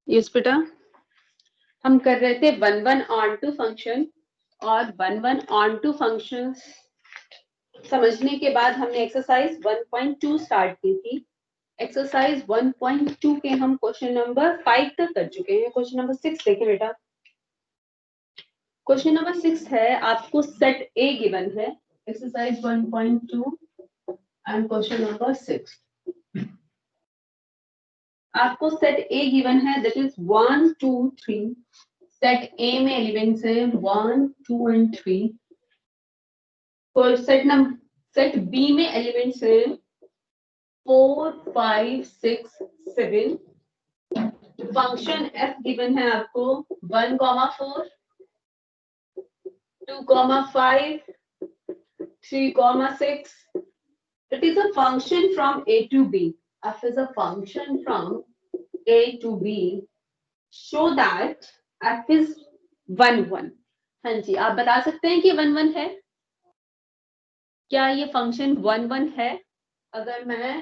Yes बेटा, हम कर रहे थे 1 1 ऑन टू फंक्शन, और 1 1 ऑन टू फंक्शन समझने के बाद हमने एक्सरसाइज 1.2 स्टार्ट की थी। एक्सरसाइज 1.2 के हम क्वेश्चन नंबर 5 तक कर चुके हैं। क्वेश्चन नंबर 6 देखें बेटा। क्वेश्चन नंबर 6 है, आपको सेट ए गिवन है, एक्सरसाइज 1.2 एंड क्वेश्चन नंबर 6। आपको सेट ए गिवन है, दैट इज 1 2 3। सेट ए में एलिमेंट्स है 1 2 एंड 3। और सेट बी में एलिमेंट्स है 4 5 6 7। फंक्शन एफ गिवन है आपको 1 4 2 5 3 6। It is a function from A to B. F is a function from A to B. Show that F is 1 1। हाँ जी, आप बता सकते हैं कि 1 1 है? क्या ये फंक्शन 1 1 है? अगर मैं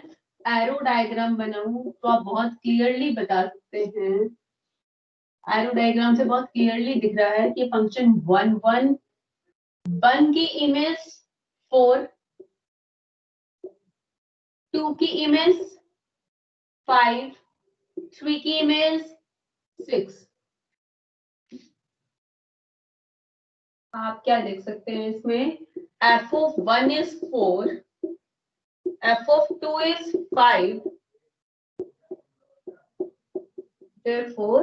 एरो डायग्राम बनाऊं तो आप बहुत क्लियरली बता सकते हैं। एरो डायग्राम से बहुत क्लियरली दिख रहा है कि फंक्शन 1 1, 1 की इमेज 4, 2 की इमेज 5, 3 की इमेज 6। आप क्या देख सकते हैं इसमें? f of 1 is 4, f of 2 is 5। therefore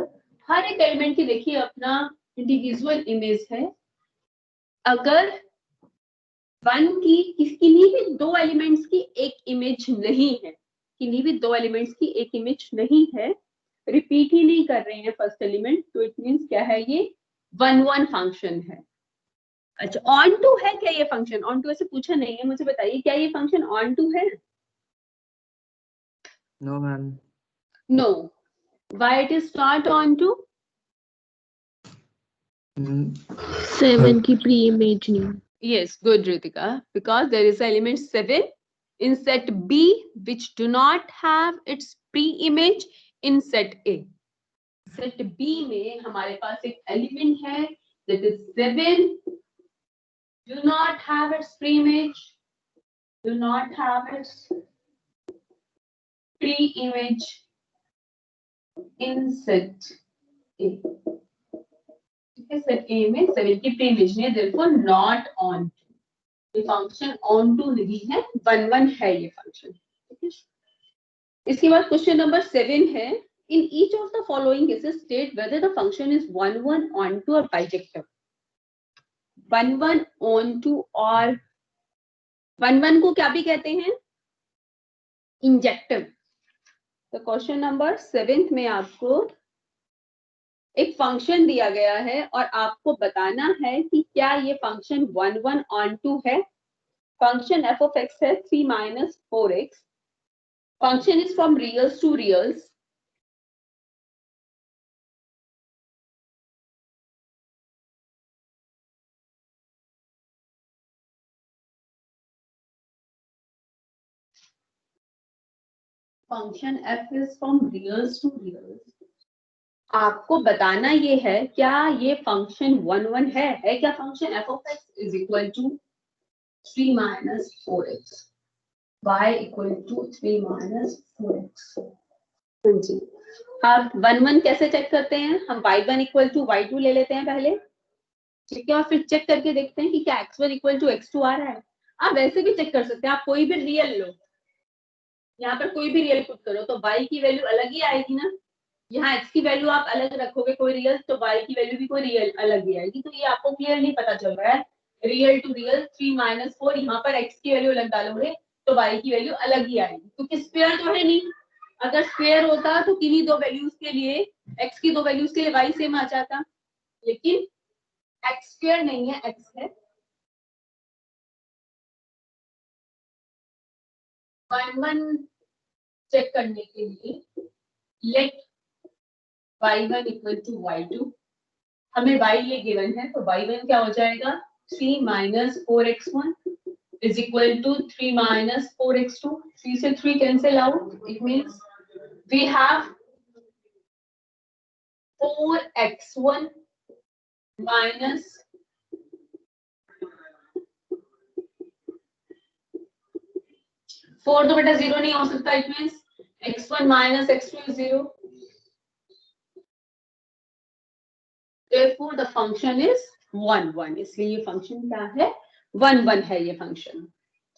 हर एक एलिमेंट की देखिए अपना इंडिविजुअल इमेज है। अगर 1 की किन्हीं भी दो एलिमेंट्स की एक इमेज नहीं है, किन्हीं भी दो एलिमेंट्स की एक इमेज नहीं है, रिपीट ही नहीं कर रहे हैं फर्स्ट एलिमेंट, तो इट मींस क्या है? ये 1 1 फंक्शन है। अच्छा, ऑन टू है क्या ये फंक्शन? ऑन टू ऐसे पूछा नहीं है, मुझे बताइए क्या ये फंक्शन ऑन टू है? No ma'am. No. Why it is not on to? 7 की प्री इमेज नहीं। Yes, good Ritika, because there is element 7 in set B which do not have its pre-image in set A. Set B में हमारे पास एक element है that is 7, do not have its pre-image, do not have its pre-image in set A. Set ए में 7 की preimage नहीं है, therefore not on to। ये function on to नहीं है, 1 1 है ये फंक्शन। इसके बाद क्वेश्चन नंबर 7 है, in each of the following cases state whether the function is 1 1 onto और बाइजेक्टिव। 1 1 ऑन टू और 1 1 को क्या भी कहते हैं? इंजेक्टिव। तो क्वेश्चन नंबर 7 में आपको एक फंक्शन दिया गया है और आपको बताना है कि क्या ये फंक्शन 1 1 ऑन टू है। फंक्शन f of x है 3 minus 4x। Function is from reals to reals. Function f is from reals to reals. आपको बताना ये है क्या ये फंक्शन 1 1 है क्या? Function f of x is equal to 3 minus 4x, y equal to 3 minus 4x। हाँ जी, आप 1 1 कैसे चेक करते हैं? हम y1 equal to y2 ले लेते हैं पहले, ठीक है, और फिर चेक करके देखते हैं कि क्या x1 equal to x2 आ रहा है। आप वैसे भी चेक कर सकते हैं, आप कोई भी रियल लो, यहाँ पर कोई भी रियल पुट करो तो y की वैल्यू अलग ही आएगी ना। यहाँ x की वैल्यू आप अलग रखोगे कोई रियल, तो y की वैल्यू भी कोई रियल अलग ही आएगी। तो ये आपको क्लियरली पता चल रहा है, रियल टू रियल 3 minus 4, यहाँ पर x की वैल्यू अलग डालोगे तो y की वैल्यू अलग ही आएगी, क्योंकि स्क्वायर तो है नहीं। अगर स्क्वायर होता तो किन्हीं दो वैल्यूज के लिए, x की दो वैल्यूज के लिए y सेम आ जाता, लेकिन x स्क्वायर नहीं है, x है। 1 1 चेक करने के लिए late y1 equal to y2। हमें y ये गिवन है, तो y1 क्या हो जाएगा? 3 minus 4x1 is equal to 3 minus 4x2। 3 से 3 cancel out, it means we have 4x1 minus 4 तो बेटा 0 नहीं हो सकता, it means x1 minus x2 is 0. Therefore the function is 1 1. इसलिए ये फंक्शन क्या है, 1 1 है ये फंक्शन.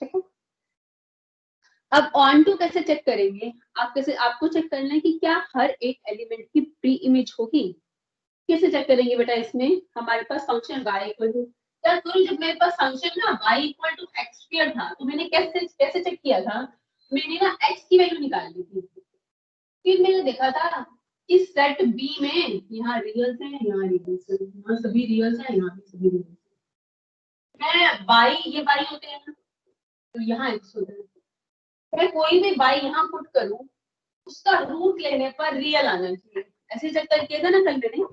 ठीक है. अब ऑन टू कैसे चेक करेंगे, आपको चेक करना है कि क्या हर एक एलिमेंट की प्री इमेज होगी. कैसे चेक करेंगे बेटा, इसमें हमारे पास फंक्शन y इक्वल टू, क्या करूं, जब मेरे पास फंक्शन ना y equal to x square था तो मैंने कैसे चेक किया था, मैंने ना x की वैल्यू निकाल ली थी. फिर मैंने देखा था इस सेट B में यहाँ रियल्स हैं, यहाँ रियल्स हैं, यहाँ सभी रियल्स हैं, यहाँ भी सभी रियल्स हैं. मैं ये y होते हैं ना, तो यहाँ x होता है. मैं कोई भी y यहाँ पुट करूं, उसका रूट लेने पर रियल आना चाहिए. ऐसे चेक करके था ना कल मैंने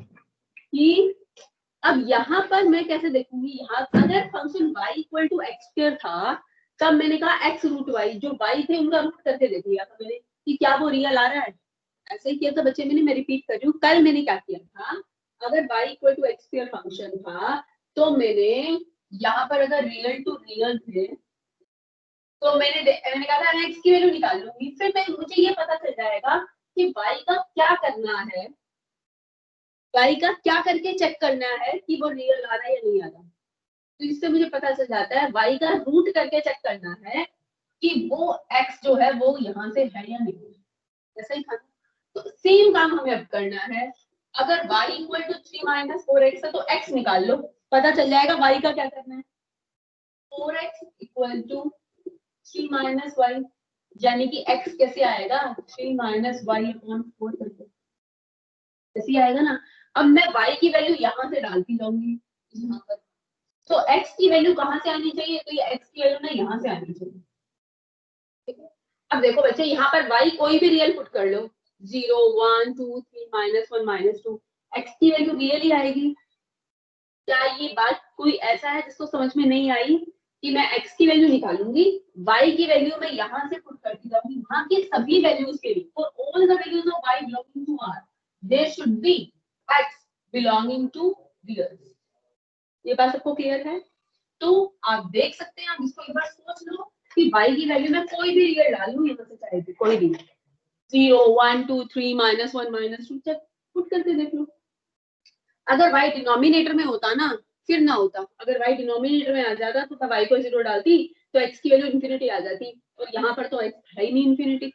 कि अब यहाँ पर मैं कैसे देखूंगी, यहाँ अगर function y equal to x square था तब मैंने कहा x रूट y, जो y थे उनका रूट करके देख लिया था मैंने कि क्या वो रियल आ रहा है. ऐसे ही किया था बच्चे मैंने, मैं रिपीट कर रही हूँ. कल मैंने क्या किया था, अगर y equal to x square function था तो मैंने यहाँ पर अगर रियल टू रियल थे तो मैंने कहा था मैं x की वैल्यू निकाल लूंगी. फिर मुझे ये पता चल जाएगा कि y का क्या करना है, y का क्या करके चेक करना है कि वो रियल आ रहा है या नहीं आ रहा. तो इससे मुझे पता चल जाता है y का रूट करके चेक करना है कि वो x जो है वो यहाँ से है या नहीं. ऐसा ही था. तो सेम काम हमें अब करना है. अगर y equal to 3 minus 4x है तो x निकाल लो, पता चल जाएगा y का क्या करना है. 4x equal to 3 minus y, यानी कि x कैसे आएगा, 3 माइनस y अपॉन 4 करके ऐसे आएगा ना. अब मैं y की वैल्यू यहाँ से डालती जाऊंगी यहाँ पर, तो x की वैल्यू कहाँ से आनी चाहिए, तो ये x की वैल्यू ना यहाँ से आनी चाहिए. ठीक है. अब देखो बच्चे यहाँ पर y कोई भी रियल पुट कर लो, 0 1 2 3 माइनस 1 माइनस 2, x की वैल्यू रियल ही आएगी. क्या ये बात कोई ऐसा है जिसको समझ में नहीं आई कि मैं x की वैल्यू निकालूंगी, y की वैल्यू मैं यहाँ से पुट करती जाऊंगी वहां की सभी वैल्यूज के लिए, for all the values of y belonging to r there should be x belonging to reals. ये बात सबको क्लियर है. तो आप देख सकते हैं, आप इसको एक बार सोच लो कि y की वैल्यू में कोई भी रियल डालूं यहाँ से, चाहे कोई भी 0 1 2 3 माइनस 1 माइनस 2 चेक पुट करके देख लो. अगर y डिनोमिनेटर में होता ना फिर ना होता, अगर y डिनोमिनेटर में आ जाता तो y को 0 डालती तो x की वैल्यू इंफिनिटी आ जाती, और यहाँ पर तो x है ही नहीं इंफिनिटी.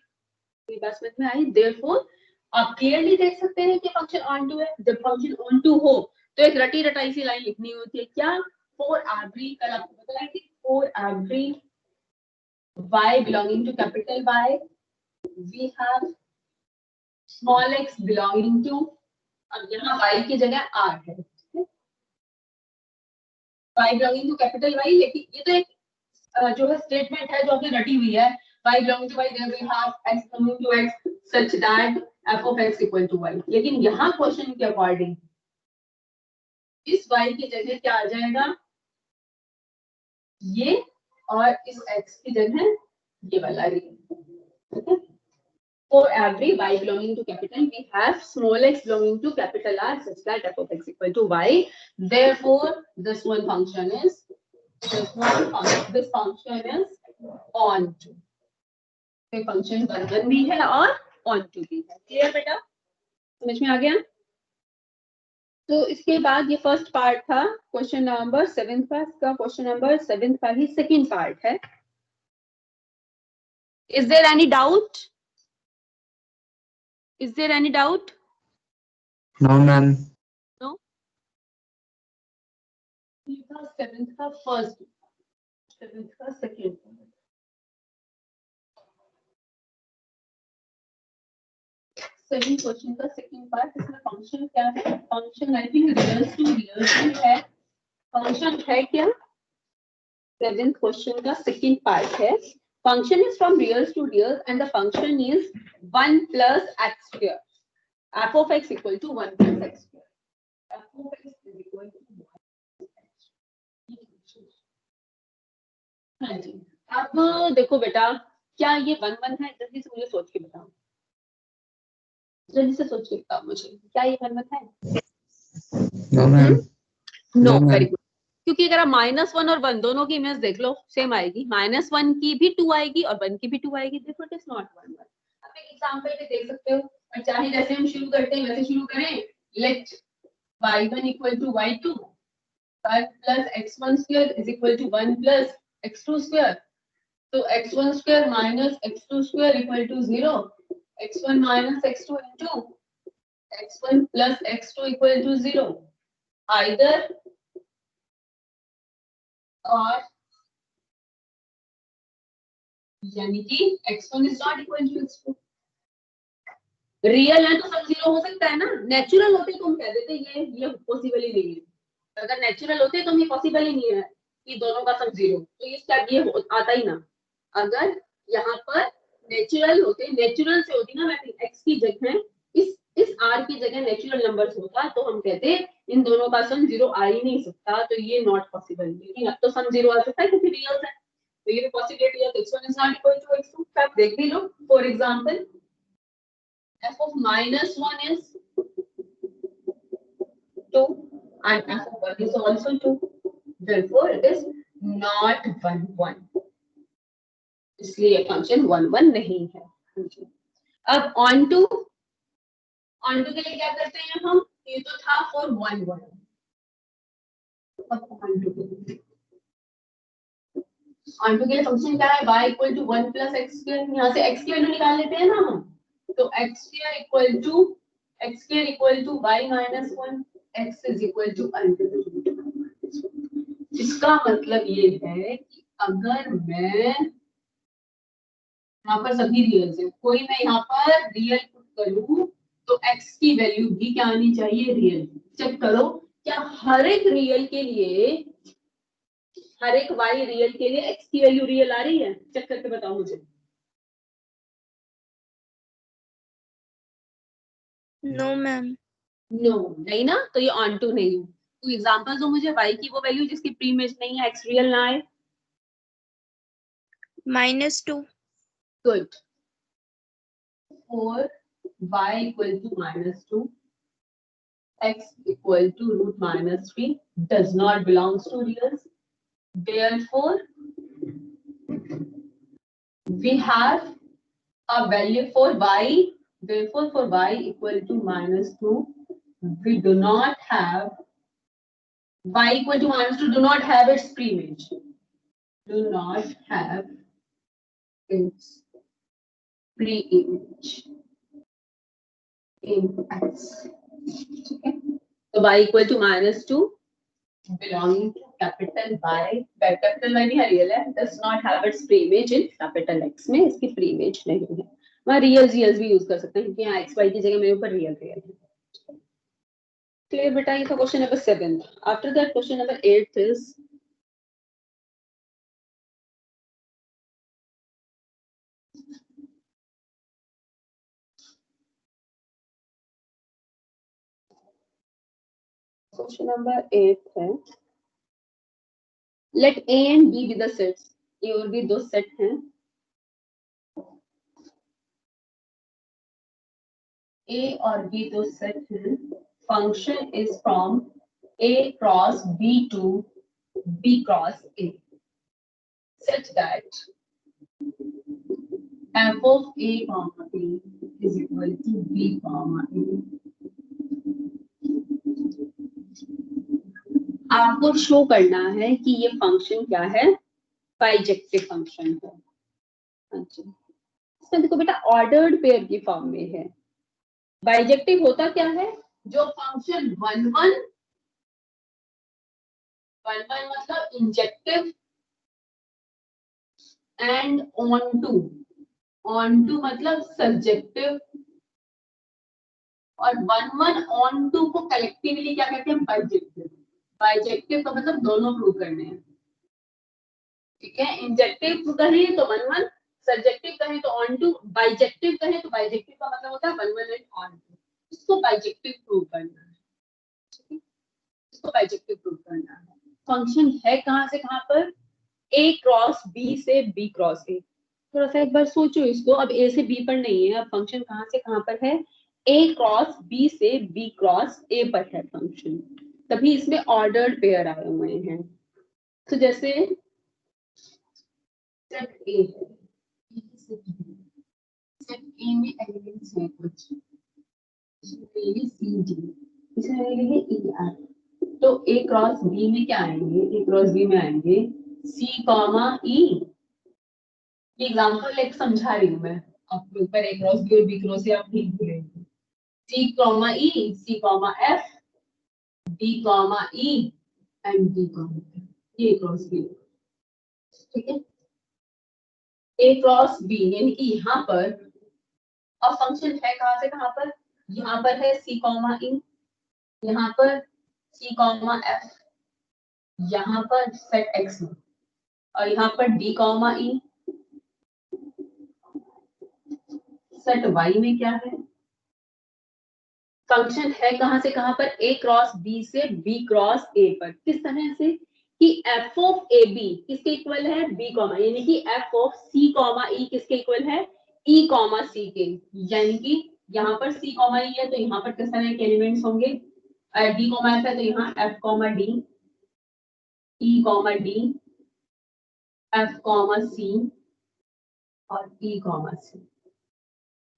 ये बात समझ में आई. देयरफॉर आप क्लियरली देख सकते हैं कि फंक्शन ऑन टू है. जब फंक्शन ऑन टू हो तो एक रटी रटाई सी लाइन लिखनी होती है, क्या, फॉर एवरी, कल आपको बताया कि for every y belonging to capital Y we have small x belonging to, अब यहाँ y की जगह r है, y belonging to capital Y, लेकिन ये तो एक जो है स्टेटमेंट है जो आपने रटी हुई है, y belonging to Y there we have x belonging to x such that f of x equal to y. लेकिन यहाँ क्वेश्चन के अकॉर्डिंग इस y की जगह क्या आ जाएगा, ये, और इस x की जगह ये वाला real. For every y belonging to capital, we have small x belonging to capital R such that f of x equal to y. Therefore, this function is on to. ये फंक्शन बर्बन भी है और on to भी है. Clear बेटा, समझ में आ गया. तो इसके बाद ये फर्स्ट पार्ट था क्वेश्चन नंबर 7 का. इसका क्वेश्चन नंबर 7 का ही सेकंड पार्ट है. Is there any doubt? Is there any doubt? No, ma'am. No. Seventh का फर्स्ट, सेवेंथ का सेकंड. सेकंड क्वेश्चन का सेकंड पार्ट. इसमें फंक्शन क्या है, function I think reals to reals है. फंक्शन है क्या, सेवेंथ क्वेश्चन का सेकंड पार्ट है. Function is from reals to reals and the function is 1 plus x square. f of x equal to 1 plus x square. f of x is equal to 1. हाँ जी. अब देखो बेटा, क्या ये 1 1 है, जल्दी से मुझे सोच के बताओ. जल्दी से सोच के बताओ मुझे, क्या ये 1 1 है? No, ma'am. No, No, very ma'am. Good. क्योंकि अगर आप -1 और 1 दोनों की इमेज देख लो सेम आएगी, -1 की भी 2 आएगी और 1 की भी 2 आएगी, therefore it is not 1 1। आप एक एग्जांपल पे देख सकते हो, और चाहे जैसे हम शुरू करते हैं वैसे शुरू करें। Let y1 equal to y2 plus x1 square is equal to 1 plus x2 square. तो x1 square minus x2 square equal to 0, x1 minus x2 into x1 plus x2 equal to 0। Either और यानी कि x1 is not equal to x2। Real है तो सब 0 हो सकता है ना। नेचुरल होते तो हम कह देते ये पॉसिबल ही नहीं है। अगर नेचुरल होते तो ये पॉसिबल ही नहीं है कि दोनों का सब 0, तो ये स्टेप ये आता ही ना। अगर यहाँ पर नेचुरल होते, नेचुरल से होती ना मैपिंग, x की जगह इस r की जगह नेचुरल नंबर्स होता तो हम कहते इन दोनों का सम 0 आ ही नहीं सकता, तो ये नॉट पॉसिबल। लेकिन अब तो सम 0 आ सकता है क्योंकि रियल है, तो ये पॉसिबिलिटी है x1 is not equal to x2। आप देख भी लो, for example f of -1 is 2 and f of 1 is also 2, therefore it is not 1 1, इसलिए फंक्शन 1 1 नहीं है। अब ऑन टू के लिए क्या करते हैं हम, ये तो था फॉर 1 1, अब ऑन टू के लिए फंक्शन क्या है, y equal to 1 plus x square. यहाँ से x की वैल्यू निकाल लेते हैं ना हम, तो x square equal to y minus 1, x is equal to under root. इसका मतलब ये है कि अगर मैं यहाँ पर सभी रियल है, कोई मैं यहाँ पर रियल पुट करूं तो x की वैल्यू भी क्या आनी चाहिए, रियल। चेक करो क्या हर एक रियल के लिए, हर एक y रियल के लिए x की वैल्यू रियल आ रही है? चेक करके बताओ मुझे। No ma'am. नो नहीं ना, तो ये ऑन टू नहीं है। तो एग्जांपल दो मुझे y की वो वैल्यू जिसकी प्री इमेज नहीं है, x रियल ना आए। -2। गुड। और y equal to -2, x equal to root -3 does not belongs to reals. Therefore, we have a value for y. Therefore, for y equal to -2, we do not have y equal to -2 do not have its pre-image. Do not have its pre-image in x. Okay. So y equal to -2 belonging to capital Y, capital Y नहीं real है, does not have its pre-image in capital X में, इसकी pre-image नहीं है। वहाँ real भी use कर सकते हैं क्योंकि यहाँ x y की जगह मेरे ऊपर रियल है। क्लियर बेटा, ये था question number 7। After that question number 8 is question number 8 है, late A and B be the sets। A और B दो सेट हैं। A और B दो सेट हैं। Function is from A cross B to B cross A such that f of A comma B is equal to B comma A। आपको show करना है कि ये फंक्शन क्या है, बाइजेक्टिव फंक्शन है। अच्छा, इसमें देखो बेटा ऑर्डर्ड पेयर की फॉर्म में है। बाइजेक्टिव होता क्या है, जो फंक्शन 1 1 मतलब इंजेक्टिव एंड ऑन टू मतलब सब्जेक्टिव, और 1 1 ऑन टू को कलेक्टिवली क्या कहते हैं, बाइजेक्टिव। बाइजेक्टिव का मतलब दोनों प्रूव करने हैं, ठीक है। इंजेक्टिव कहें तो 1 1, सब्जेक्टिव कहें तो ऑन टू, बाइजेक्टिव कहें तो बाइजेक्टिव का मतलब होता है 1 1 एंड ऑन टू। इसको बाइजेक्टिव प्रूव करना है, ठीक है, इसको बाइजेक्टिव प्रूव करना है। फंक्शन है कहां से कहां पर, A क्रॉस B से B क्रॉस A। थोड़ा सा एक बार सोचो इसको, अब A से B पर नहीं है, अब फंक्शन कहां से कहां पर है, ए क्रॉस बी से बी क्रॉस ए पर है फंक्शन, तभी इसमें ऑर्डर्ड पेयर आए हुए हैं। तो जैसे सेट ए है, सेट ए में एलिमेंट्स हैं कुछ, सी डी, इसमें लगेंगे ई आर। तो ए क्रॉस बी में क्या आएंगे, ए क्रॉस बी में आएंगे सी कॉमा ई। एग्जाम्पल एक समझा रही हूँ मैं आपके ऊपर, ए क्रॉस बी और बी क्रॉस से आप ठीक भूलेंगे। C comma E, C comma F, D comma E and D comma F, ये क्रॉस बी। ठीक है, ए क्रॉस बी यानी कि यहाँ पर अब फंक्शन है कहां से कहां पर, यहाँ पर है सी कॉमा ई, यहाँ पर सी कॉमा एफ, यहाँ पर सेट एक्स में, और यहाँ पर D comma E, set Y में क्या है। फंक्शन है कहां से कहां पर, ए क्रॉस बी से बी क्रॉस ए पर। किस तरह से कि एफ ऑफ ए बी किसके इक्वल है, बी कॉमा, यानी कि F of C comma E किसके इक्वल है, ई कॉमा सी के। यानी कि यहाँ पर सी कॉमा ई है तो यहाँ पर किस तरह के एलिमेंट्स होंगे, डी कॉमा एफ है तो यहाँ F comma D, E comma D, F comma C और E comma C.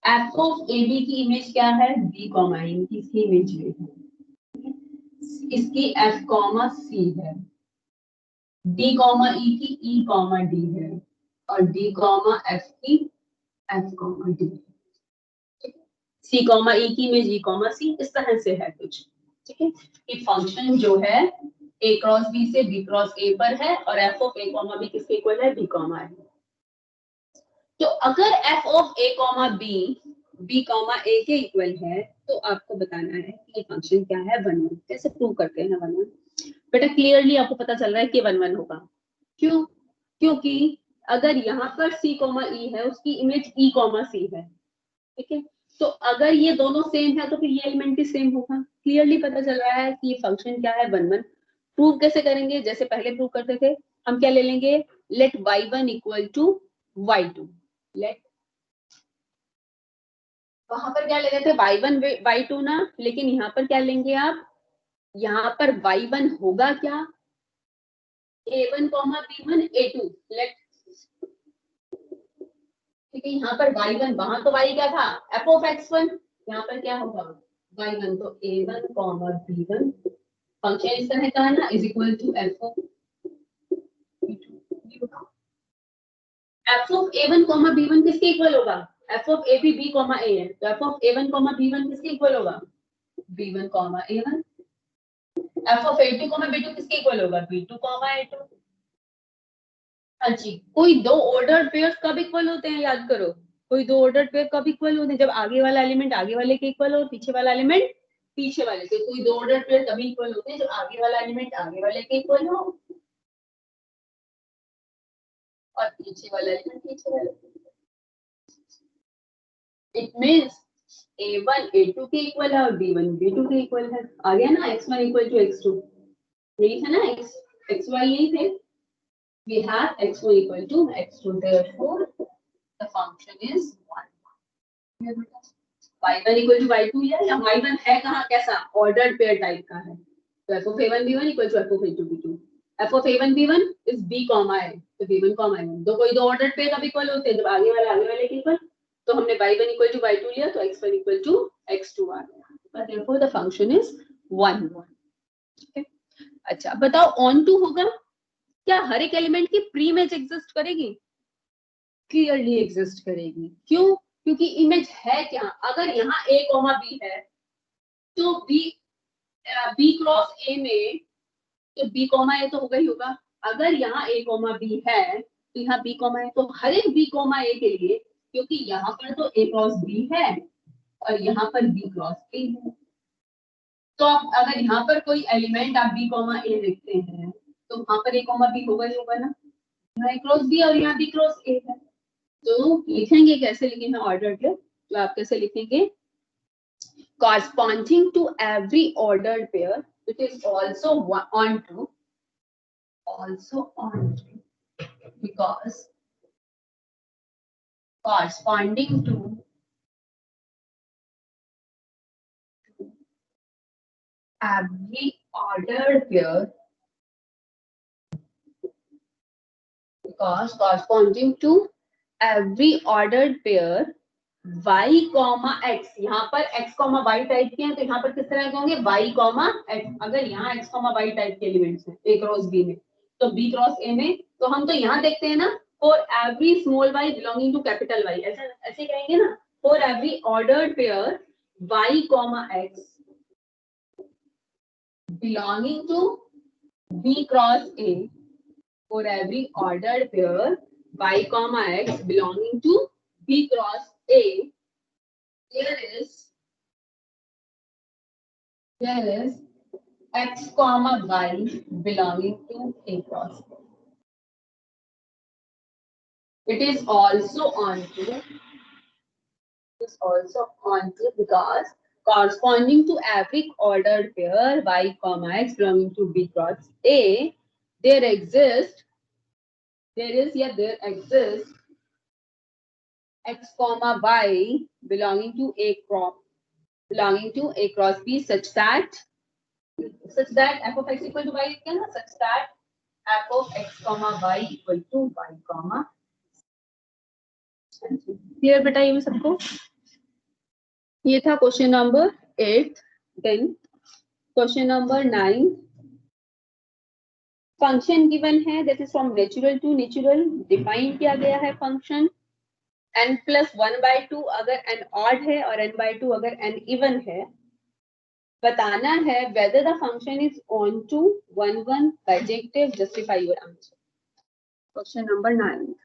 F of A B की इमेज क्या है, बी कॉमा ई, इसकी इमेज ये है, इसकी एफ कॉमा सी है, डी कॉमा ई की ई कॉमा डी है, और डी कॉमा एफ की एफ कॉमा डी। सी कॉमा ई की इमेज ई कॉमा सी, इस तरह से है कुछ। ठीक है, ये फंक्शन जो है ए क्रॉस बी से बी क्रॉस ए पर है, और F of A comma B किसके इक्वल है, बी कॉमा ए। तो अगर F of A comma B comma A के इक्वल है, तो आपको बताना है कि ये फंक्शन क्या है, 1 1। कैसे प्रूव करते हैं 1 1? बेटा क्लियरली आपको पता चल रहा है कि 1 1 होगा। क्यों, क्योंकि अगर यहाँ पर सी कॉमा ई है, उसकी इमेज ई कॉमा सी है। ठीक है, तो अगर ये दोनों सेम है तो फिर ये एलिमेंट भी सेम होगा। क्लियरली पता चल रहा है कि ये फंक्शन क्या है, 1 1। प्रूव कैसे करेंगे, जैसे पहले प्रूव करते थे, हम क्या ले लेंगे, late y1 equal to y2। Late, वहां पर क्या ले रहे थे, y1 y2 ना, लेकिन यहाँ पर क्या लेंगे आप, यहाँ पर y1 होगा क्या, a1 b1 a2। लेट, ठीक है, यहाँ पर y1, वहां तो y क्या था, f ऑफ x1, यहाँ पर क्या होगा y1, तो a1 b1 फंक्शन इस तरह का है ना, is equal to f of b2। f of a1 b1 किसके इक्वल होगा, f of ab b a है, तो f ऑफ a1 b1 किसके इक्वल होगा, b1 a1। f of a2 b2 किसके इक्वल होगा, b2 a2। हाँ जी, कोई दो ऑर्डर पेयर्स कब इक्वल होते हैं, याद करो, कोई दो ऑर्डर पेयर कब इक्वल होते हैं, जब आगे वाला एलिमेंट आगे वाले के इक्वल हो, पीछे वाला एलिमेंट पीछे वाले के। कोई दो ऑर्डर पेयर तभी इक्वल होते हैं जब आगे वाला एलिमेंट आगे वाले के इक्वल हो और पीछे वाला एलिमेंट पीछे वाले के। इट मींस a1 a2 के इक्वल है और b1 b2 के इक्वल है। आ गया ना, x1 इक्वल टू x2, यही था ना, xy यही थे। We have x1 equal to x2, therefore the function is 1। y1 equal to y2 या y1 है कहाँ, कैसा ऑर्डर्ड पेयर टाइप का है, तो f of a1 b1 equal to f of a2 b2। f of a1 b1 is b comma a, तो b1 comma a1। दो कोई दो ऑर्डर्ड पेयर कब इक्वल होते हैं, जब आगे वाले के इक्वल। तो हमने y1 equal to y2 लिया, तो x1 equal to x2 आ गया, but therefore the function is 1 1। ठीक है, अच्छा बताओ ऑन टू होगा क्या, हर एक एलिमेंट की प्री इमेज एग्जिस्ट करेगी, क्लियरली एग्जिस्ट करेगी। क्यों, क्योंकि इमेज है क्या, अगर यहाँ a कॉमा b है तो b क्रॉस a में तो b कॉमा a तो होगा ही होगा। अगर यहाँ a कॉमा b है तो यहाँ b कॉमा a, तो हर एक b कॉमा a के लिए, क्योंकि यहाँ पर तो a क्रॉस b है और यहाँ पर b क्रॉस a है, तो आप अगर यहाँ पर कोई एलिमेंट आप b कॉमा a लिखते हैं तो वहां पर a कॉमा b होगा ही होगा ना, यहाँ a क्रॉस b और यहाँ b क्रॉस a है। तो लिखेंगे कैसे, लिखेंगे ऑर्डर के, तो आप कैसे लिखेंगे, corresponding to every ordered pair it is also onto because corresponding to every ordered pair because corresponding to every ordered pair y comma x, यहाँ पर x कॉमा y टाइप के हैं तो यहाँ पर किस तरह के होंगे y कॉमा x। अगर यहाँ x कॉमा y टाइप के एलिमेंट्स हैं a क्रॉस b में तो b क्रॉस a में, तो हम तो यहाँ देखते हैं ना for every small y belonging to capital Y, ऐसे ऐसे कहेंगे ना, for every ordered pair y comma x belonging to b cross a, for every ordered pair y comma x belonging to b cross a, there is x comma y belonging to a cross a. It is also onto because corresponding to every ordered pair y comma x belonging to b cross a, there exists x comma y belonging to a cross b such that f of x equal to y क्या ना, such that f of x comma y equal to y comma। Clear बेटा ये भी सबको? ये था question number 8। Then question number 9, function given है that is from natural to natural, define किया गया है फंक्शन n+1/2 अगर n ऑड है और n/2 अगर n इवन है। बताना है whether the function is on to 1 1 bijective, justify your answer। Question number 9,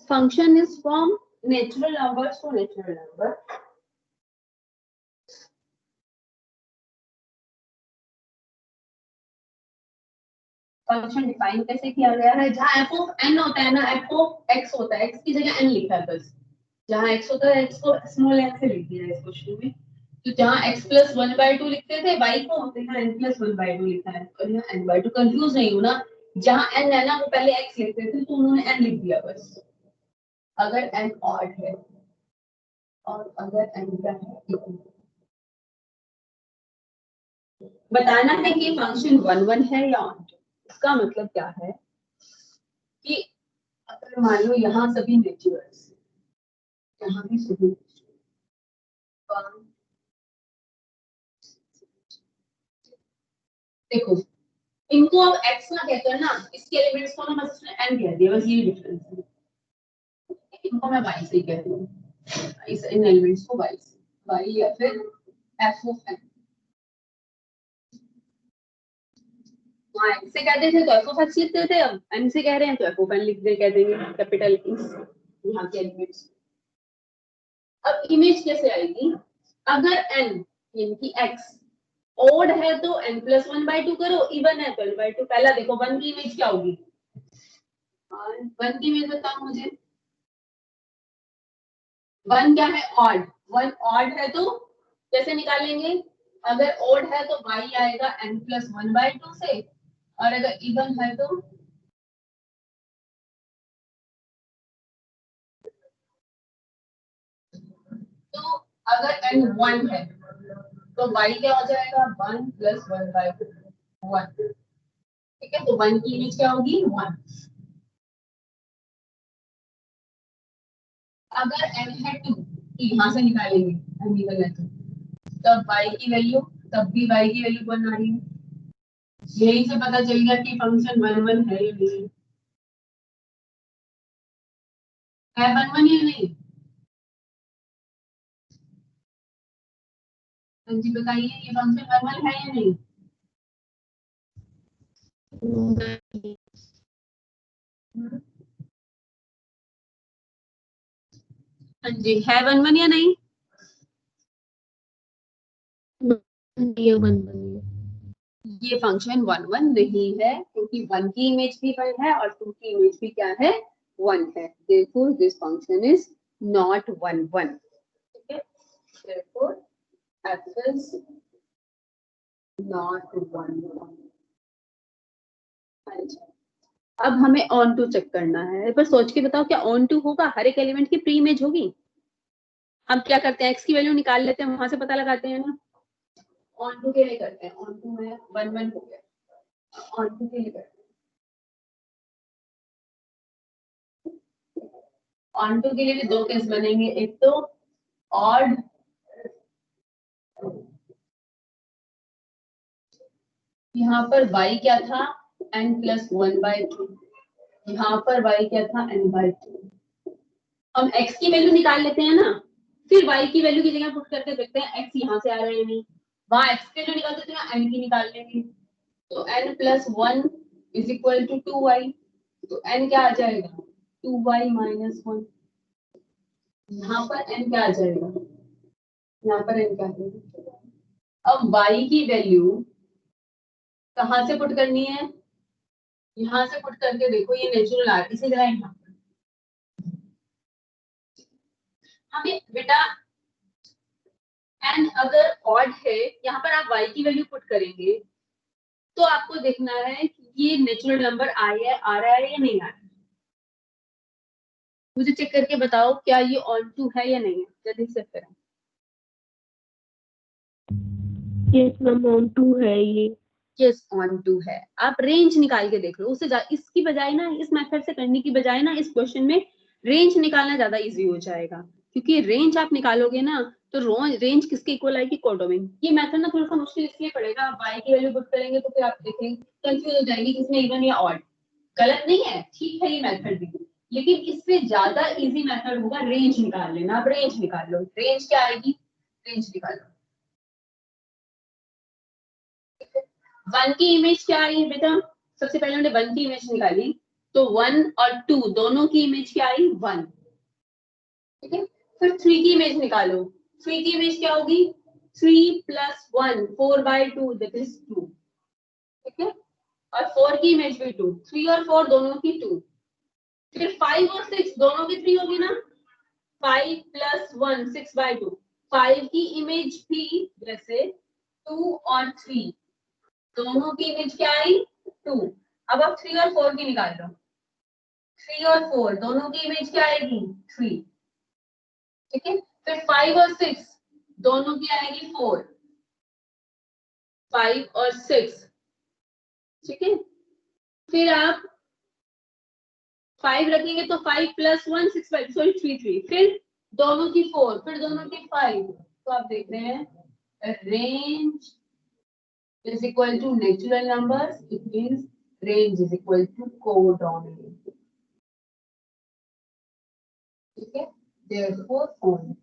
function is from natural numbers to natural number। Function define कैसे किया गया है, जहां f ऑफ n होता है ना, f ऑफ x होता है, x की जगह n लिखा है बस। जहां x होता है x को स्मॉल n से लिख दिया है इस क्वेश्चन में। तो जहां x+1/2 लिखते थे y को, तो यहाँ n+1/2 लिखा है और यहाँ n/2। कंफ्यूज नहीं हो ना, जहां n है ना वो पहले x लिखते थे तो उन्होंने n लिख दिया बस। अगर n ऑड है और अगर n क्या है, बताना है कि फंक्शन 1 1 है या ऑन। इसका मतलब क्या है कि अगर मान लो यहाँ सभी नेचुरल्स, यहाँ भी सभी, देखो इनको अब x ना कहते हैं ना, इसके एलिमेंट्स को ना बस उसने n कह दिया, बस ये डिफरेंस है। इनको मैं y से कहती हूँ, इस इन एलिमेंट्स को y से, y या फिर f ऑफ n। से कहते थे तो f ऑफ x लिखते थे, अब n से कह रहे हैं तो f ऑफ n लिख दे, कह देंगे कैपिटल इस यहाँ के एलिमेंट्स। अब इमेज कैसे आएगी, अगर n यानी कि x ओड है तो n+1/2 करो, इवन है तो n/2। पहला देखो 1 की इमेज क्या होगी, 1 की इमेज बताओ मुझे। 1 क्या है, ऑड। 1 ऑड है तो कैसे निकालेंगे, अगर ओड है तो y आएगा n+1/2 से, और अगर इवन है तो अगर n 1 है तो y क्या हो जाएगा, 1+1/2 1। ठीक है, तो 1 की इमेज क्या होगी, 1। अगर n है 2 तो यहाँ से निकालेंगे, n इवन है तो तब y की वैल्यू, तब भी y की वैल्यू 1 आ रही है। यही से पता चल गया कि फंक्शन 1 1 है या नहीं है, 1 1 या नहीं। हाँ जी बताइए, ये फंक्शन 1 1 है या नहीं। हाँ जी, है 1 1 या नहीं। ये फंक्शन 1 1 नहीं है, क्योंकि 1 की इमेज भी 1 है और 2 की इमेज भी क्या है, 1 है। therefore this function is not 1 1। ठीक है, therefore f is नॉट 1 अब हमें ऑन टू चेक करना है, पर सोच के बताओ क्या ऑन टू होगा? हर एक एलिमेंट की प्री इमेज होगी? हम क्या करते हैं, एक्स की वैल्यू निकाल लेते हैं, वहां से पता लगाते हैं ना। ऑन टू के लिए करते हैं, ऑन टू में 1 1 हो गया, ऑन टू के लिए करते हैं। ऑन टू के लिए भी दो केस बनेंगे, एक तो ऑड, यहाँ पर y क्या था n+1/2, यहाँ पर y क्या था n/2। हम x की वैल्यू निकाल लेते हैं ना, फिर y की वैल्यू की जगह पुट करके देखते हैं x यहाँ से आ रहे हैं नहीं, वहां x की वैल्यू निकाल देते हैं, n की निकाल लेंगे, तो n+1 = 2y, तो n क्या आ जाएगा 2y - 1। यहाँ पर n क्या आ जाएगा, यहाँ पर n क्या आ जाएगा। अब y की वैल्यू कहाँ से पुट करनी है, यहाँ से पुट करके देखो, ये नेचुरल आर इसी तरह यहाँ पर हमें बेटा एन अगर ऑड है, यहाँ पर आप y की वैल्यू पुट करेंगे तो आपको देखना है कि ये नेचुरल नंबर आ रहा है या नहीं आ रहा है। मुझे चेक करके बताओ क्या ये ऑन टू है या नहीं है, जल्दी से करें। यस मैम, ऑन टू है ये। यस ऑन टू है। आप रेंज निकाल के देख लो, उससे इसकी बजाय ना, इस मेथड से करने की बजाय ना, इस क्वेश्चन में रेंज निकालना ज्यादा इजी हो जाएगा, क्योंकि रेंज आप निकालोगे ना तो रेंज किसके इक्वल आएगी, कोडोमेन। ये मेथड ना थोड़ा सा मुश्किल इसलिए पड़ेगा, आप y की वैल्यू पुट करेंगे तो फिर आप देखेंगे कंफ्यूज हो जाएंगे किसमें इवन या ऑड। गलत नहीं है, ठीक है ये मेथड भी, लेकिन इससे ज्यादा इजी मेथड होगा रेंज निकाल लेना। आप रेंज निकाल लो, रेंज क्या आएगी, रेंज निकाल लो। 1 की इमेज क्या आई है बेटा, सबसे पहले हमने 1 की इमेज निकाली, तो 1 और 2 दोनों की इमेज क्या आई 1, ठीक है। फिर 3 की इमेज निकालो, 3 की इमेज क्या होगी 3 + 1 4/2 दैट इज 2, ठीक है। और 4 की इमेज भी 2, 3 और 4 दोनों की 2। फिर 5 और 6 दोनों की 3 होगी ना, 5 + 1 6/2, 5 की इमेज भी जैसे 2 और 3 दोनों की इमेज क्या आई 2। अब आप 3 और 4 की निकाल लो, 3 और 4 दोनों की इमेज क्या आएगी 3, ठीक है। फिर 5 और 6 दोनों की आएगी 4, 5 और 6, ठीक है। फिर आप 5 रखेंगे तो 5 + 1 6/2 सॉरी 3 फिर दोनों की 4, फिर दोनों की 5, तो आप देख रहे हैं range is equal to natural numbers, it means range is equal to codominant, ठीक है। therefore only,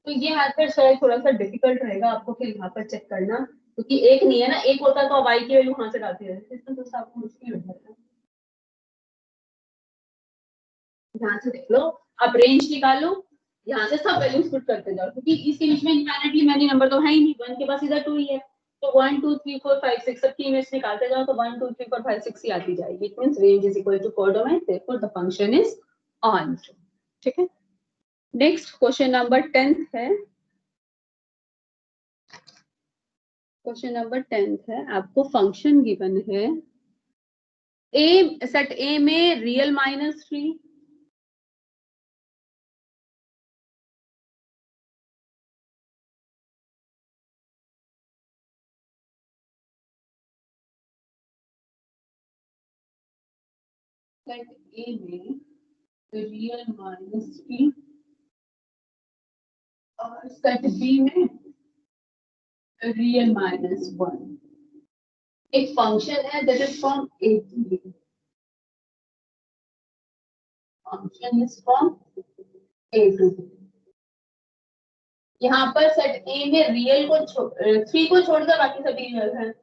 तो ये मेथड शायद थोड़ा सा डिफिकल्ट रहेगा आपको फिर यहाँ पर चेक करना, क्योंकि एक नहीं है ना, एक होता तो y की वैल्यू कहाँ से डालते रहते, इसमें तो आपको मुश्किल हो जाता। यहाँ से देख लो, आप रेंज निकालो, यहाँ से सब वैल्यूज पुट करते जाओ, क्योंकि इसके बीच में इनफाइनाइटली मैनी नंबर तो है ही नहीं, 1 के पास इधर 2 ही है, तो 1 2 3 4 5 6 सबकी इमेज निकालते जाओ तो 1 2 3 4 5 6 ही आती जाएगी। It means range is equal to codomain, therefore the function is onto, ठीक है। नेक्स्ट क्वेश्चन नंबर 10 है, क्वेश्चन नंबर 10 है, आपको फंक्शन गिवन है ए, सेट ए में रियल -3, सेट ए में रियल -3 और सेट बी में रियल -1। एक फंक्शन है that is from A to B, function is from A to B. यहाँ पर सेट ए में रियल को 3 को छोड़कर बाकी सभी रियल है,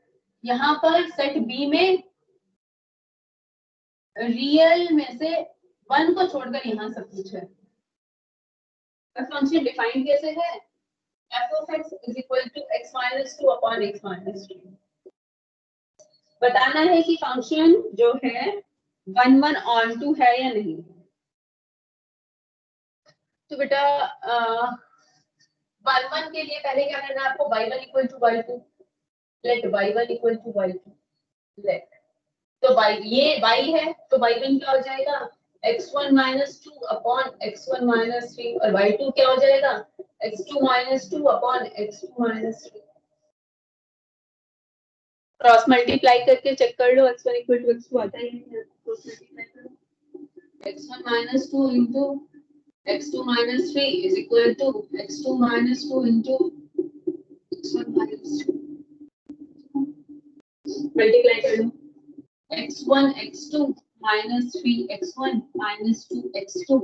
यहाँ पर सेट बी में रियल में से 1 को छोड़कर यहाँ सब कुछ है। फंक्शन डिफाइन कैसे है, f of x is equal to x - 2 upon x - 3। बताना है कि फंक्शन जो है 1 1 ऑन टू है या नहीं। तो बेटा 1 1 के लिए पहले क्या करना है आपको, y1 = y2, late y1 equal to y2 late, तो ये y है तो y1 क्या हो जाएगा x1 minus 2 upon x1 minus 3 और y2 क्या हो जाएगा x2 minus 2 upon x2 minus 3। Cross multiply करके चेक कर लो x1 इक्वल टू x2 आता है क्रॉस मल्टीप्लाई करो x1 minus 2 into x2 minus 3 is equal to x2 minus 2 into x1 minus 2. Multiply कर लो x1 x2 minus 3 x1 minus 2 x2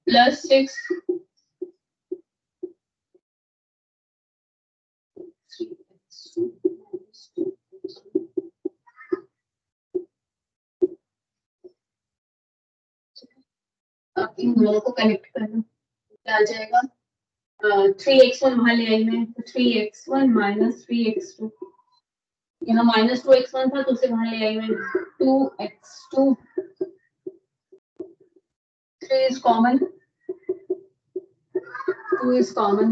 plus 6 3x2 minus 2 अब इन दोनों को connect कर लो क्या आ जाएगा 3x1 वहां ले आई मैं 3x1 minus 3x2 यहाँ माइनस 2x1 था तो उसे वहां ले आई मैं 2x2 3 is common 2 is common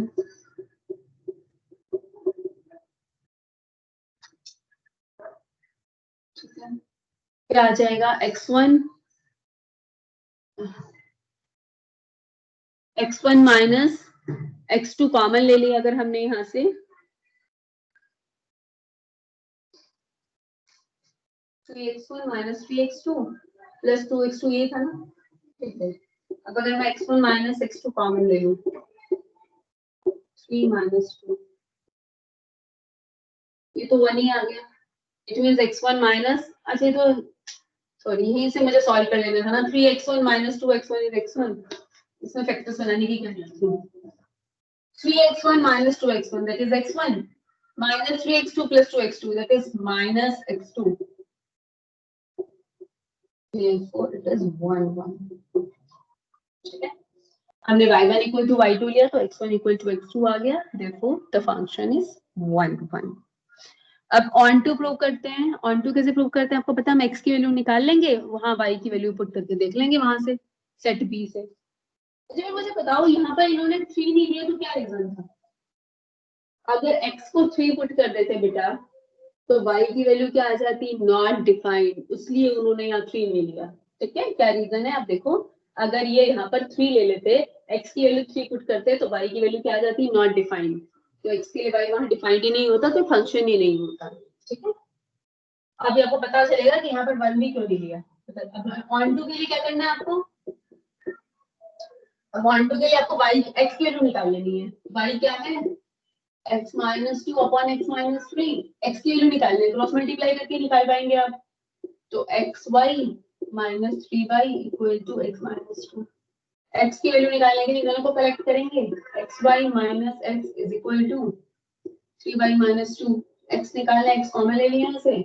क्या आ जाएगा x1 माइनस x2 कॉमन ले लिया अगर हमने यहाँ से 3x1 minus 3x2 plus 2x2 ये था ना ठीक है। अब अगर मैं x1 माइनस x2 कॉमन ले लूं 3 माइनस 2 ये तो 1 ही आ गया इट मींस x1 माइनस अच्छा तो सॉरी यहीं से मुझे सॉल्व कर लेना था ना 3x1 minus 2x1 is x1 इसमें फैक्टर्स बनाने की क्या जरूरत है 3x1 minus 2x1 that is x1 minus 3x2 plus 2x2 that is minus x2 therefore it is 1 1 ठीक है हमने y1 equal to y2 लिया तो x1 equal to x2 आ गया therefore the function is 1 1। अब on to प्रूव करते हैं on to कैसे प्रूव करते हैं आपको पता है हम x की वैल्यू निकाल लेंगे वहां y की वैल्यू पुट करके देख लेंगे वहां से सेट b से। मुझे बताओ यहाँ पर इन्होंने 3 नहीं लिया तो क्या रीजन था अगर x को 3 पुट कर देते बेटा तो y की वैल्यू क्या आ जाती नॉट डिफाइंड इसलिए उन्होंने यहाँ 3 नहीं लिया ठीक है क्या रीजन है आप देखो अगर ये यहाँ पर 3 ले लेते x की वैल्यू 3 पुट करते तो y की वैल्यू क्या आ जाती नॉट डिफाइंड तो x के लिए y वहां डिफाइंड ही नहीं होता तो फंक्शन ही नहीं होता ठीक है। अभी आपको पता चलेगा कि यहाँ पर 1 भी क्यों नहीं लिया अब ऑन टू के लिए क्या करना है आपको अब ऑन टू के लिए आपको y x की वैल्यू निकाल लेनी है y क्या है x minus 2 upon x minus 3 x की वैल्यू निकालनी है क्रॉस मल्टीप्लाई करके निकाल पाएंगे आप तो xy minus 3y equal to x minus 2 x की वैल्यू निकालने के लिए दोनों को कलेक्ट करेंगे xy minus x is equal to 3y minus 2 x निकालना x कॉमन ले लिया इसे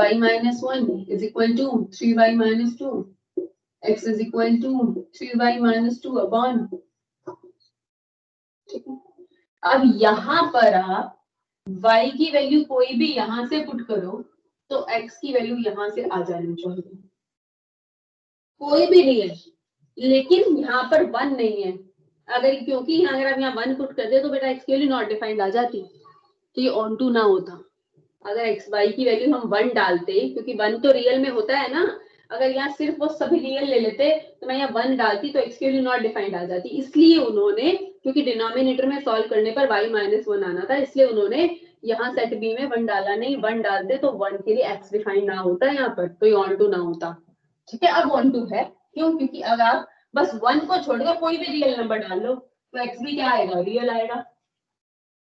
y minus 1 is equal to 3y minus 2 x is equal to 3y minus 2 upon ठीक है। अब यहाँ पर आप y की वैल्यू कोई भी यहां से पुट करो तो x की वैल्यू यहां से आ जानी चाहिए कोई भी रियल लेकिन यहाँ पर 1 नहीं है अगर क्योंकि यहाँ अगर आप यहाँ 1 पुट करते तो बेटा x की वैल्यू नॉट डिफाइंड आ जाती तो ये ऑन टू ना होता अगर x y की वैल्यू हम 1 डालते क्योंकि 1 तो रियल में होता है ना अगर यहाँ सिर्फ वो सभी रियल ले लेते तो मैं यहाँ 1 डालती तो x की वैल्यू नॉट डिफाइंड आ जाती इसलिए उन्होंने क्योंकि डिनोमिनेटर में सॉल्व करने पर y माइनस 1 आना था इसलिए उन्होंने यहाँ सेट b में 1 डाला नहीं 1 डालते तो 1 के लिए x डिफाइंड ना होता यहाँ पर तो ये ऑन टू ना होता ठीक है। अब ऑन टू है क्यों क्योंकि अगर आप बस 1 को छोड़कर कोई भी रियल नंबर डाल लो तो x भी क्या आएगा रियल आएगा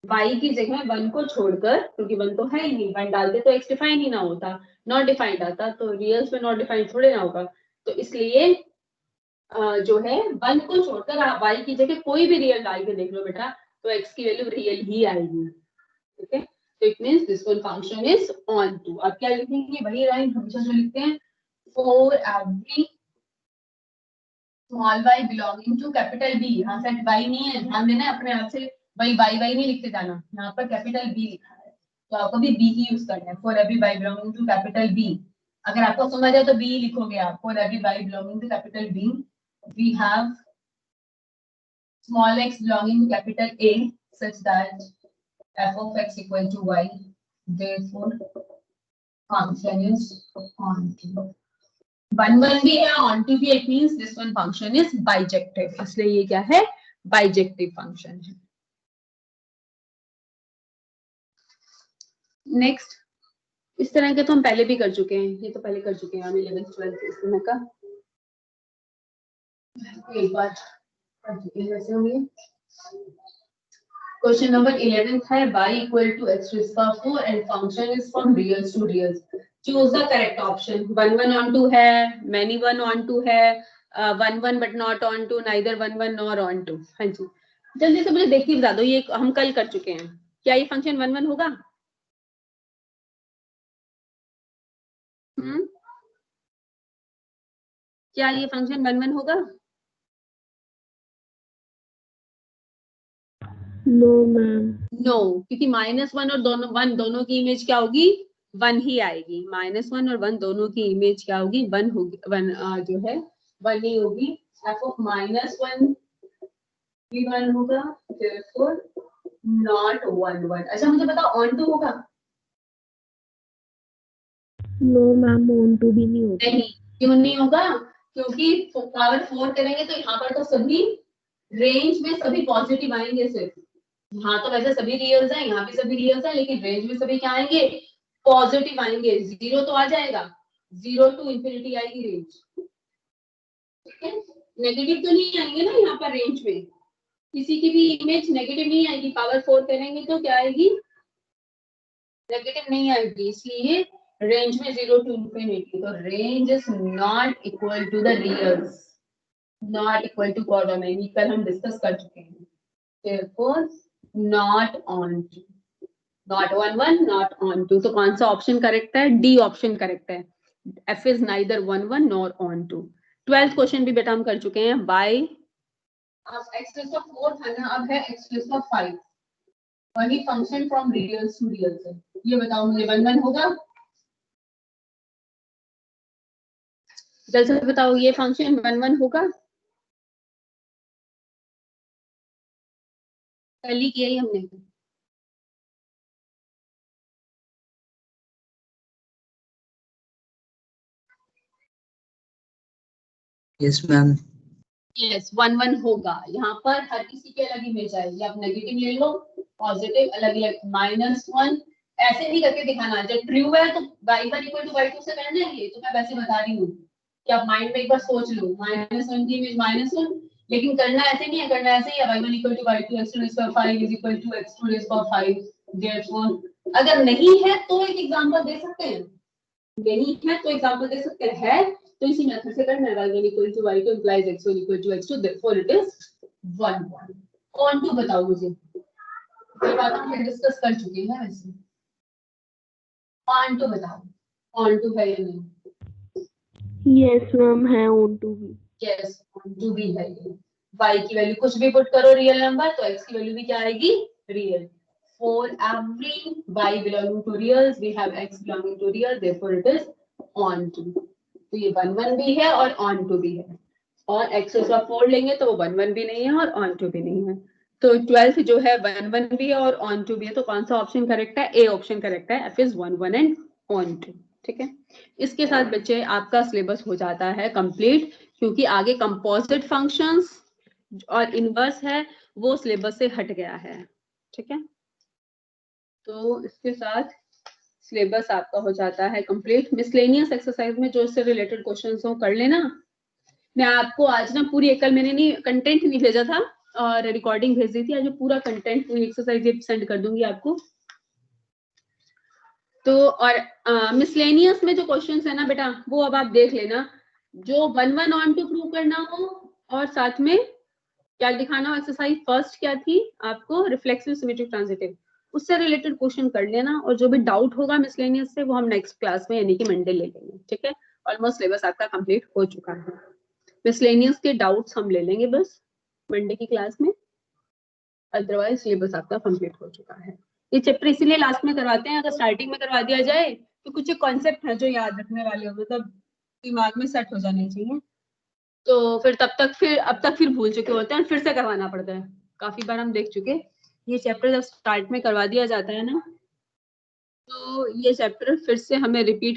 y की जगह 1 को छोड़कर क्योंकि 1 तो है ही नहीं 1 डालते तो x डिफाइन ही ना होता नॉट डिफाइंड आता तो रियल्स में नॉट डिफाइंड थोड़े ना होगा तो इसलिए जो है 1 को छोड़कर आप y की जगह कोई भी रियल डाल के देख लो बेटा तो x की वैल्यू रियल ही आएगी ठीक है। तो it means this one function is onto अब क्या लिखेंगे वही लाइन हमेशा जो लिखते हैं for every small y belonging to capital B यहाँ सेट y नहीं है ध्यान देना अपने आप से भाई y नहीं लिखते जाना यहाँ पर कैपिटल B लिखा है तो आपको भी B ही यूज करना है for every y belonging to capital B अगर आपको समझ आए तो B लिखोगे आप for every y belonging to capital B we have small x belonging to capital A such that f of x equal to y therefore function is onto 1 भी है onto भी, it means this one function is bijective, इसलिए ये क्या है, bijective function है। Next, इस तरह के तो हम पहले भी कर चुके हैं, ये तो पहले कर चुके हैं हम 11th 12th इस तरह का एक बार कर चुके हैं वैसे हम ये। क्वेश्चन नंबर 11 है y equal to x raised to 4 and function is from reals to reals. Choose the correct option. 1 1 on 2 है, many 1 on 2 है, 1 1 but not on 2, neither 1 1 nor on 2। हाँ जी, जल्दी से मुझे देख के बता दो, ये हम कल कर चुके हैं, क्या ये फंक्शन 1 1 होगा? क्या ये फंक्शन 1 1 होगा? नो मैम, नो, क्योंकि -1 और दोनों 1 दोनों की इमेज क्या होगी, 1 ही आएगी। -1 और 1 दोनों की इमेज क्या होगी, 1 होगी, 1 जो है 1 ही होगी। f of -1 भी 1 होगा, therefore not 1 1। अच्छा मुझे बताओ on 2 होगा? नो मैम, ऑन टू भी नहीं होगा। नहीं, क्यों नहीं होगा? क्योंकि पावर 4 करेंगे तो यहाँ पर तो सभी रेंज में सभी पॉजिटिव आएंगे सिर्फ। यहाँ तो वैसे सभी रियल्स हैं, यहाँ भी सभी रियल्स हैं, लेकिन रेंज में सभी क्या आएंगे, पॉजिटिव आएंगे। 0 तो आ जाएगा, 0 to इंफिनिटी आएगी रेंज, ठीक है। नेगेटिव तो नहीं आएंगे ना यहाँ पर रेंज में, किसी की भी इमेज नेगेटिव नहीं आएगी। पावर 4 करेंगे तो क्या आएगी, नेगेटिव नहीं आएगी, इसलिए रेंज में 0 to इंफिनिटी। तो range is not equal to the reals, not equal to coordinate, कल हम डिस्कस कर चुके हैं। therefore not on to, not 1 1, not on to। तो कौन सा ऑप्शन करेक्ट है? डी ऑप्शन करेक्ट है। f is neither 1 1 nor on to। 12th question भी बेटा हम कर चुके हैं। बाय अब x raised to 4 था ना, अब है x raised to 5, वही function from reals to reals है। ये बताओ मुझे 1 1 होगा? जल्दी से बताओ, ये फंक्शन 1 1 होगा? कल ही किया ही हमने। Yes ma'am. यस 1 1 होगा। यहाँ पर हर किसी की अलग इमेज आएगी, आप नेगेटिव ले लो, पॉजिटिव अलग अलग, -1 ऐसे नहीं करके दिखाना। जब ट्रू है तो y1 इक्वल टू y2 से करना है, ये तो मैं वैसे बता रही हूँ कि आप माइंड में एक बार सोच लो, -1 की इमेज -1, लेकिन करना ऐसे नहीं है, करना ऐसे ही है, y1 equal to y2 x2 raised to 5 is equal to x2 raised to 5। Therefore अगर नहीं है तो एक एग्जांपल दे सकते हैं, नहीं है तो एग्जांपल दे सकते हैं, तो इसी मेथड से करना है। y1 equal to y2 implies x1 equal to x2, therefore it is 1 1। on to बताओ मुझे, ये बात हम डिस्कस कर चुके हैं वैसे। on to बताओ, on to है या नहीं? यस मैम, है ऑन टू भी। यस on to भी है। y की वैल्यू कुछ भी पुट करो रियल नंबर, तो x की वैल्यू भी क्या आएगी, real. For every y belonging to reals, we have x belonging to real, therefore it is on to। तो ये 1 1 भी है और on to भी है, और x उसका 4 लेंगे तो वो 1 1 भी नहीं है और on to भी नहीं है। तो 12th जो है 1 1 भी है और on to भी है, तो कौन सा ऑप्शन करेक्ट है? ए ऑप्शन करेक्ट है, f is 1 1 and on to। ठीक है, इसके साथ बच्चे आपका सिलेबस हो जाता है कंप्लीट, क्योंकि आगे कंपोजिट फंक्शंस और इनवर्स है वो सिलेबस से हट गया है। ठीक है, तो इसके साथ सिलेबस आपका हो जाता है कंप्लीट। मिसलेनियस एक्सरसाइज में जो इससे रिलेटेड क्वेश्चंस हो कर लेना। मैं आपको आज ना पूरी, कल मैंने नहीं कंटेंट नहीं भेजा था और रिकॉर्डिंग भेज दी थी, आज पूरा कंटेंट पूरी एक्सरसाइज सेंड कर दूंगी आपको। तो और मिसलेनियस में जो क्वेश्चंस है ना बेटा, वो अब आप देख लेना, जो 1 1 on to प्रूव करना हो और साथ में क्या दिखाना हो। एक्सरसाइज फर्स्ट क्या थी आपको, रिफ्लेक्सिव सिमेट्रिक ट्रांजिटिव, उससे रिलेटेड क्वेश्चन कर लेना, और जो भी डाउट होगा मिसलेनियस से वो हम नेक्स्ट क्लास में यानी कि मंडे ले लेंगे। ठीक है, ऑलमोस्ट सिलेबस आपका कंप्लीट हो चुका है। मिसलेनियस के डाउट्स हम ले लेंगे बस मंडे की क्लास में, अदरवाइज सिलेबस आपका कंप्लीट हो चुका है। ये चैप्टर इसीलिए लास्ट में करवाते हैं, अगर स्टार्टिंग में करवा दिया जाए तो कुछ कॉन्सेप्ट है जो याद रखने वाले हो, मतलब दिमाग में सेट हो जाने चाहिए, तो फिर तब तक फिर अब तक फिर भूल चुके होते हैं, फिर से करवाना पड़ता है। काफी बार हम देख चुके, ये चैप्टर जब स्टार्ट में करवा दिया जाता है ना तो ये चैप्टर फिर से हमें रिपीट